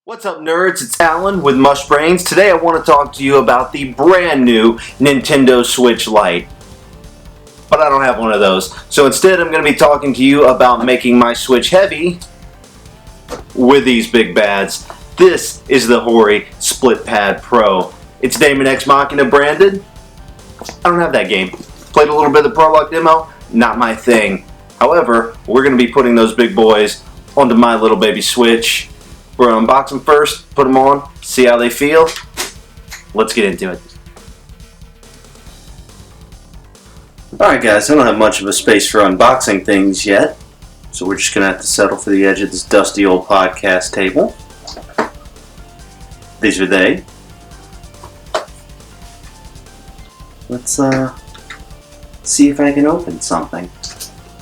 What's up, nerds? It's Alan with Mushbrains. Today I want to talk to you about the brand new Nintendo Switch Lite. But I don't have one of those. So instead I'm going to be talking to you about making my Switch heavy with these big bads. This is the Hori Split Pad Pro. It's Daemon X Machina branded. I don't have that game. Played a little bit of the prologue demo. Not my thing. However, we're going to be putting those big boys onto my little baby Switch. We're going to unbox them first, put them on, see how they feel. Let's get into it. Alright guys, I don't have much of a space for unboxing things yet, so we're just going to have to settle for the edge of this dusty old podcast table. These are they. Let's see if I can open something.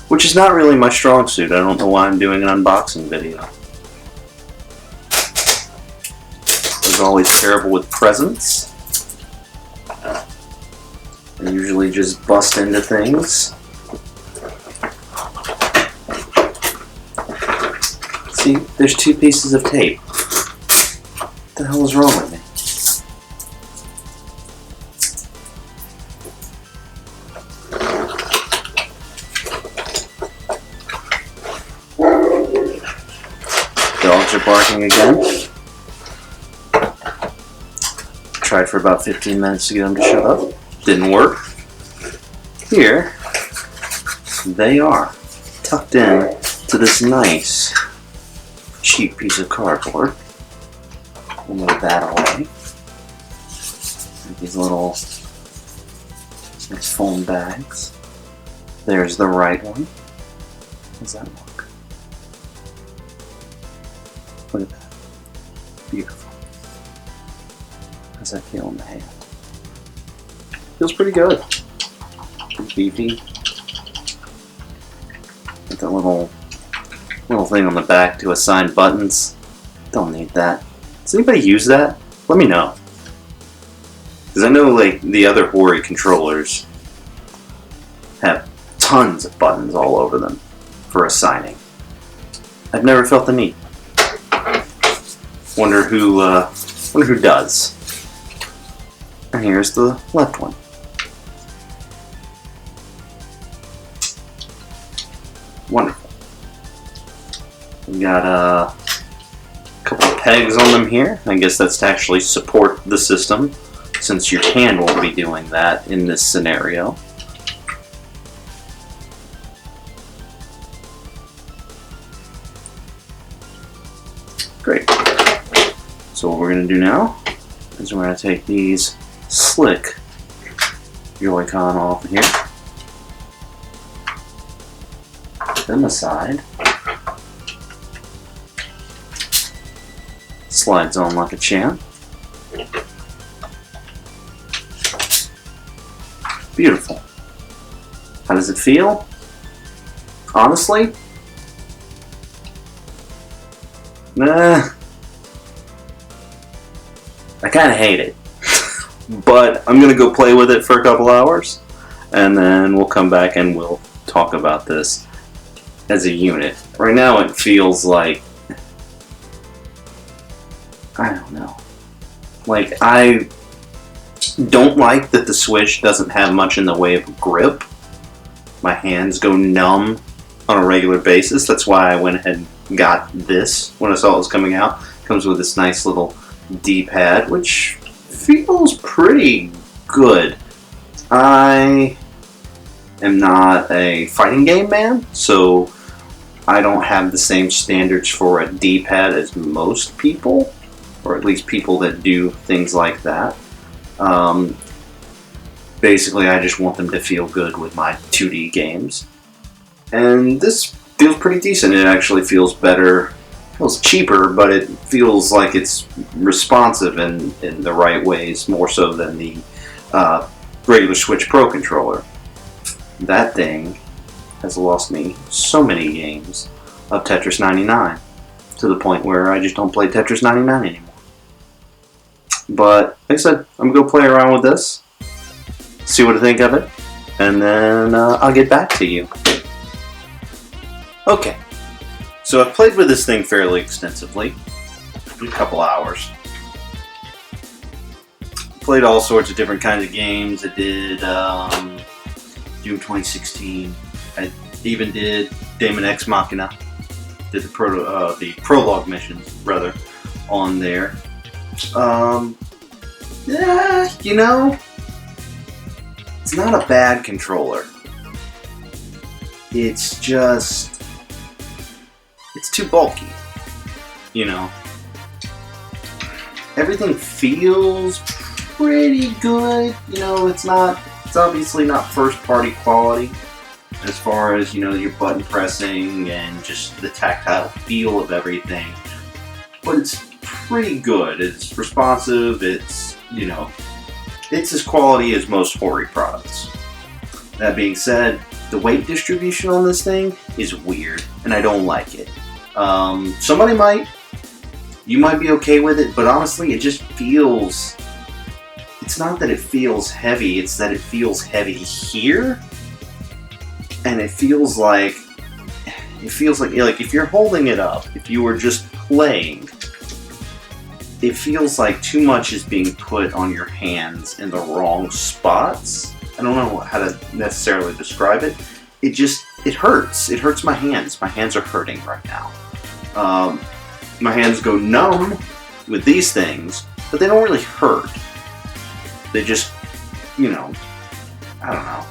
Which is not really my strong suit. I don't know why I'm doing an unboxing video. I'm always terrible with presents. I usually just bust into things. See, there's two pieces of tape. What the hell is wrong with me? Dogs are barking again. Tried for about 15 minutes to get them to shut up. Didn't work. Here, they are, tucked in to this nice, cheap piece of cardboard. We'll move that away. These little nice foam bags. There's the right one. How does that look? Look at that. Beautiful. How's that feel in the hand? Feels pretty good. Pretty beefy. Got that little thing on the back to assign buttons. Don't need that. Does anybody use that? Let me know. Because I know like the other Hori controllers have tons of buttons all over them for assigning. I've never felt the need. Wonder who does. And here's the left one. Wonderful. We got a couple of pegs on them here. I guess that's to actually support the system, since your hand won't be doing that in this scenario. Great. So what we're going to do now is we're going to take these slick Joy-Con off here. Put them aside. Slides on like a champ. Beautiful. How does it feel? Honestly? Nah. I kind of hate it. But I'm going to go play with it for a couple hours, and then we'll come back and we'll talk about this as a unit. Right now it feels like, I don't know. Like, I don't like that the Switch doesn't have much in the way of grip. My hands go numb on a regular basis. That's why I went ahead and got this when I saw it was coming out. It comes with this nice little D-pad, which feels pretty good. I am not a fighting game man, so I don't have the same standards for a D-pad as most people, or at least people that do things like that. Basically, I just want them to feel good with my 2D games. And this feels pretty decent. It actually feels better. Feels cheaper, but it feels like it's responsive in the right ways, more so than the regular Switch Pro controller. That thing has lost me so many games of Tetris 99, to the point where I just don't play Tetris 99 anymore. But, like I said, I'm going to go play around with this, see what I think of it, and then I'll get back to you. Okay. So I've played with this thing fairly extensively. a couple hours. Played all sorts of different kinds of games. I did Doom 2016. I even did Daemon X Machina. Did the prologue missions rather on there. Yeah, you know, it's not a bad controller. It's just, it's too bulky, you know. Everything feels pretty good, you know, it's obviously not first party quality as far as, you know, your button pressing and just the tactile feel of everything, but it's pretty good. It's responsive, it's, you know, it's as quality as most Hori products. That being said, the weight distribution on this thing is weird, and I don't like it. You might be okay with it, but honestly, it just feels, it's not that it feels heavy, it's that it feels heavy here, and it feels like if you're holding it up, if you were just playing, it feels like too much is being put on your hands in the wrong spots. I don't know how to necessarily describe it. It hurts. It hurts my hands. My hands are hurting right now. My hands go numb with these things, but they don't really hurt. They just, you know, I don't know,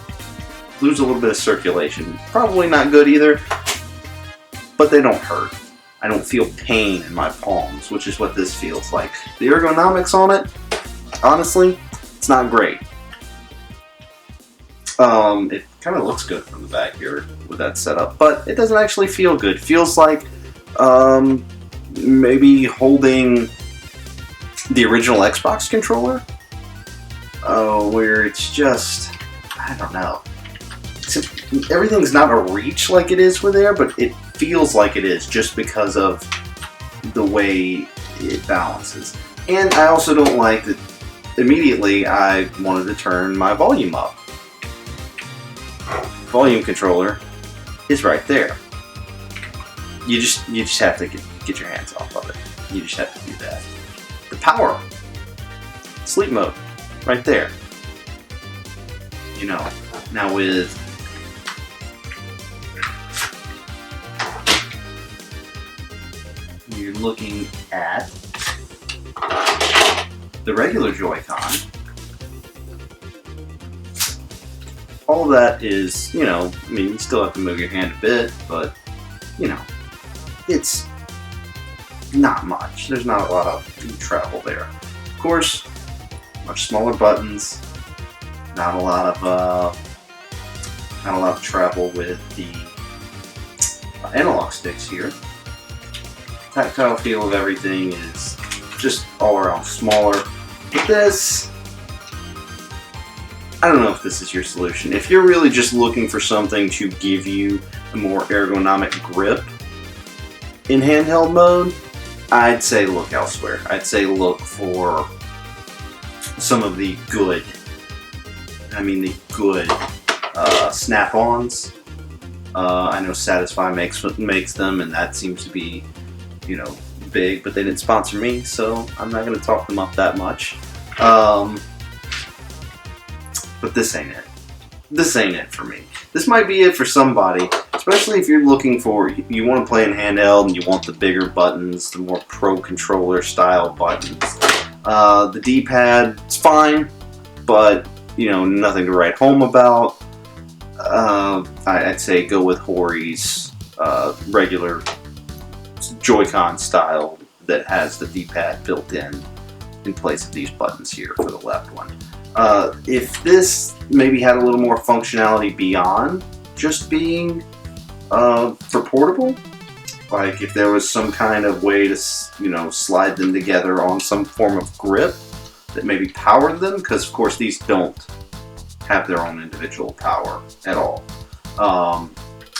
lose a little bit of circulation. Probably not good either, but they don't hurt. I don't feel pain in my palms, which is what this feels like. The ergonomics on it, honestly, it's not great. It kind of looks good from the back here with that setup, but it doesn't actually feel good. It feels like maybe holding the original Xbox controller, where it's just, I don't know. Everything's not a reach like it is with there, but it feels like it is just because of the way it balances. And I also don't like that immediately I wanted to turn my volume up. Volume controller is right there. You just have to get your hands off of it. You just have to do that. The power, sleep mode, right there. You know, now with you're looking at the regular Joy-Con, all of that is, you know, I mean, you still have to move your hand a bit, but, you know, it's not much. There's not a lot of travel there. Of course, much smaller buttons, not a lot of travel with the analog sticks here. Tactile feel of everything is just all around smaller. But this, I don't know if this is your solution. If you're really just looking for something to give you a more ergonomic grip in handheld mode, I'd say look elsewhere. I'd say look for some of the good, snap-ons. I know Satisfy makes them, and that seems to be, you know, big, but they didn't sponsor me, so I'm not going to talk them up that much. But this ain't it. This ain't it for me. This might be it for somebody, especially if you're looking for, you want to play in handheld and you want the bigger buttons, the more pro controller style buttons. The D-pad, it's fine, but, you know, nothing to write home about. I'd say go with Hori's regular Joy-Con style that has the D-pad built in place of these buttons here for the left one. If this maybe had a little more functionality beyond just being for portable, like if there was some kind of way to, you know, slide them together on some form of grip that maybe powered them, because of course these don't have their own individual power at all.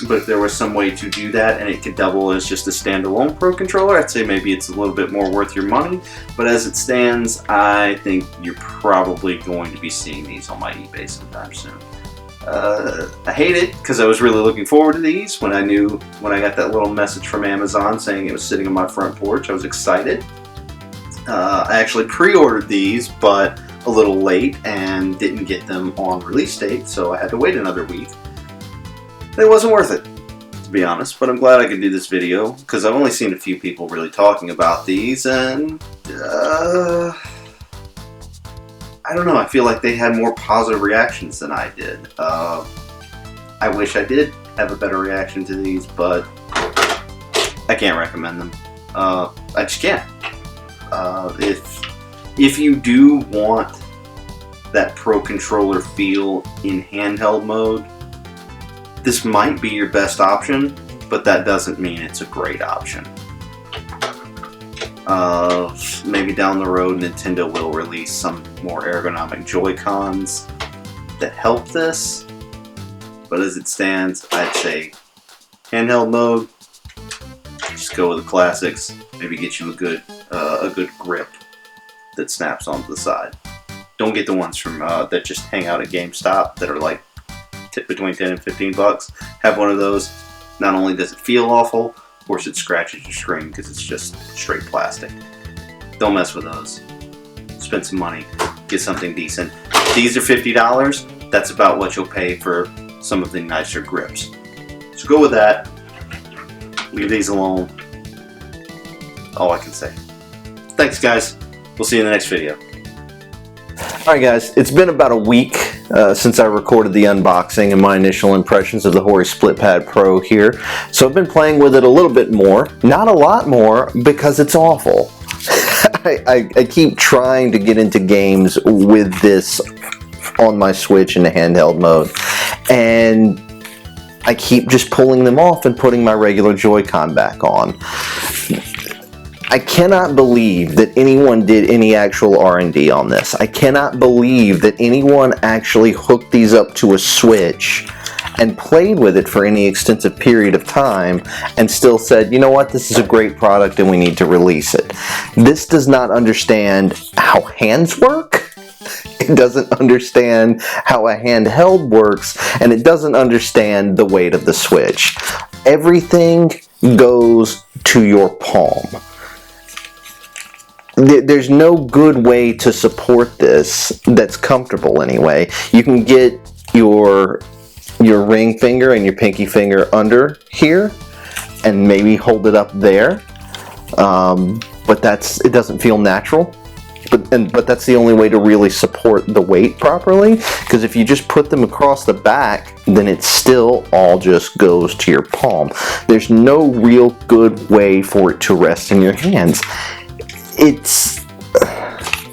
But if there was some way to do that and it could double as just a standalone Pro Controller, I'd say maybe it's a little bit more worth your money. But as it stands, I think you're probably going to be seeing these on my eBay sometime soon. I hate it because I was really looking forward to these when I got that little message from Amazon saying it was sitting on my front porch. I was excited. I actually pre-ordered these, but a little late and didn't get them on release date, so I had to wait another week. It wasn't worth it, to be honest, but I'm glad I could do this video, because I've only seen a few people really talking about these, and I don't know, I feel like they had more positive reactions than I did. I wish I did have a better reaction to these, but I can't recommend them. I just can't. If you do want that Pro Controller feel in handheld mode, this might be your best option, but that doesn't mean it's a great option. Maybe down the road Nintendo will release some more ergonomic Joy-Cons that help this, but as it stands, I'd say handheld mode, just go with the classics, maybe get you a good grip that snaps onto the side. Don't get the ones from that just hang out at GameStop that are like between 10 and 15 bucks. Have one of those. Not only does it feel awful, of course it scratches your screen because it's just straight plastic. Don't mess with those. Spend some money, get something decent. These are $50. That's about what you'll pay for some of the nicer grips. So go with that. Leave these alone. All I can say. Thanks, guys. We'll see you in the next video. Alright guys, it's been about a week since I recorded the unboxing and my initial impressions of the Hori Split Pad Pro here. So I've been playing with it a little bit more. Not a lot more, because it's awful. I keep trying to get into games with this on my Switch in the handheld mode, and I keep just pulling them off and putting my regular Joy-Con back on. I cannot believe that anyone did any actual R&D on this. I cannot believe that anyone actually hooked these up to a Switch and played with it for any extensive period of time and still said, you know what, this is a great product and we need to release it. This does not understand how hands work. It doesn't understand how a handheld works, and it doesn't understand the weight of the Switch. Everything goes to your palm. There's no good way to support this that's comfortable anyway. You can get your ring finger and your pinky finger under here and maybe hold it up there, but it doesn't feel natural. But that's the only way to really support the weight properly, because if you just put them across the back, then it still all just goes to your palm. There's no real good way for it to rest in your hands.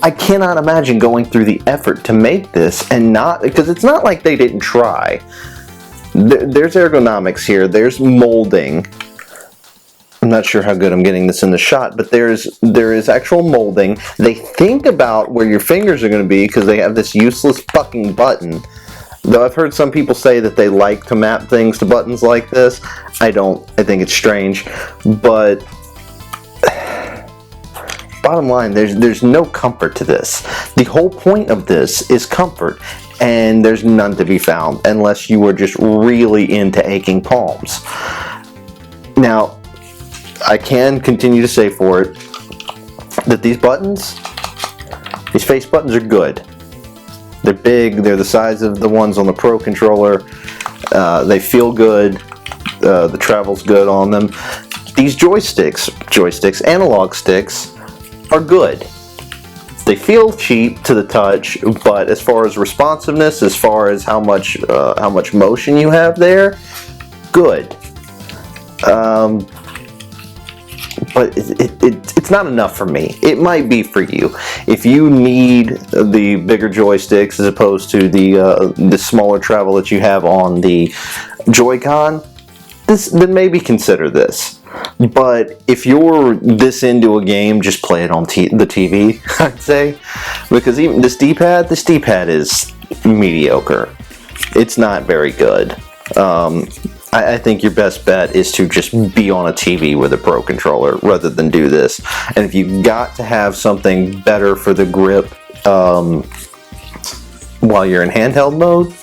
I cannot imagine going through the effort to make this and not, because it's not like they didn't try. There's ergonomics here, there's molding. I'm not sure how good I'm getting this in the shot, but there is actual molding. They think about where your fingers are going to be because they have this useless fucking button. Though I've heard some people say that they like to map things to buttons like this. I don't. I think it's strange. But bottom line, there's no comfort to this. The whole point of this is comfort, and there's none to be found unless you are just really into aching palms. Now, I can continue to say for it that these face buttons are good. They're big, they're the size of the ones on the Pro Controller, they feel good, the travel's good on them. These joysticks, analog sticks, are good. They feel cheap to the touch, but as far as responsiveness, as far as how much motion you have there, good. But it's not enough for me. It might be for you. If you need the bigger joysticks as opposed to the smaller travel that you have on the Joy-Con, then maybe consider this. But if you're this into a game, just play it on the TV, I'd say. Because even this D-pad is mediocre. It's not very good. I think your best bet is to just be on a TV with a Pro Controller rather than do this. And if you've got to have something better for the grip while you're in handheld mode,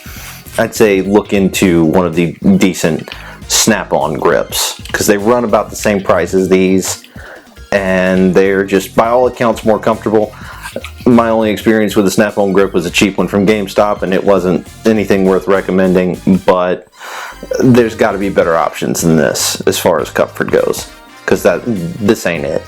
I'd say look into one of the decent snap-on grips, because they run about the same price as these, and they're just by all accounts more comfortable. My only experience with the snap-on grip was a cheap one from GameStop, and it wasn't anything worth recommending, but there's got to be better options than this as far as comfort goes, because this ain't it.